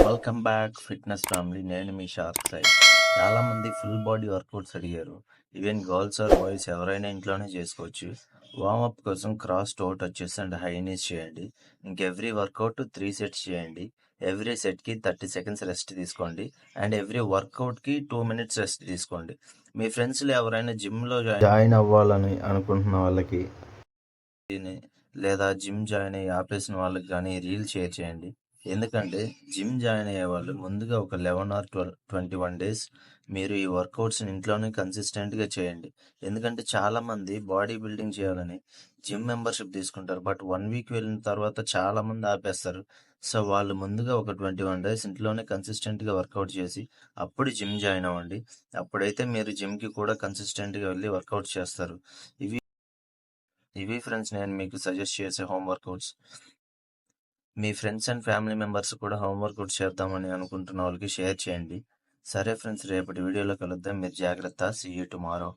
Welcome back fitness family. నేను మీ shark side. చాలామంది ఫుల్ బాడీ వర్కౌట్స్ అడిగారు. ఈవెన్ గర్ల్స్ ఆర్ బాయ్స్ ఎవరైనా ఇంట్లోనే చేసుకోవచ్చు. వార్మప్ కోసం cross toe touches and high knees చేయండి. ఎవ్రీ వర్కౌట్ 3 సెట్స్ చేయండి. ఎవ్రీ సెట్కి 30 సెకండ్స్ రెస్ట్ తీసుకోండి. అండ్ ఎవ్రీ వర్కౌట్కి 2 మినిట్స్ రెస్ట్ తీసుకోండి. మీ ఫ్రెండ్స్లో ఎవరైనా జిమ్లో జాయిన్ అవ్వాలని అనుకుంటున్న వాళ్ళకి లేదా జిమ్ జాయిన్ అయ్యి ఆపేసిన వాళ్ళకి కానీ రీల్ షేర్ చేయండి. ఎందుకంటే జిమ్ జాయిన్ అయ్యే వాళ్ళు ముందుగా ఒక 11 ఆర్ 21 డేస్ మీరు ఈ వర్కౌట్స్ని ఇంట్లోనే కన్సిస్టెంట్గా చేయండి. ఎందుకంటే చాలామంది బాడీ బిల్డింగ్ చేయాలని జిమ్ మెంబర్షిప్ తీసుకుంటారు. బట్ 1 వీక్ వెళ్ళిన తర్వాత చాలామంది ఆపేస్తారు. సో వాళ్ళు ముందుగా ఒక 21 డేస్ ఇంట్లోనే కన్సిస్టెంట్గా వర్కౌట్ చేసి అప్పుడు జిమ్ జాయిన్ అవ్వండి. అప్పుడైతే మీరు జిమ్కి కూడా కన్సిస్టెంట్గా వెళ్ళి వర్కౌట్ చేస్తారు. ఇవి ఫ్రెండ్స్ నేను మీకు సజెస్ట్ చేసే home workouts. Me friends and family members కూడా హోమ్ వర్కౌట్స్ చేద్దామని అనుకుంటున్న వాళ్ళకి షేర్ చేయండి. సరే ఫ్రెండ్స్, రేపటి వీడియోలో కలుద్దాం. మీరు జాగ్రత్త. See you tomorrow.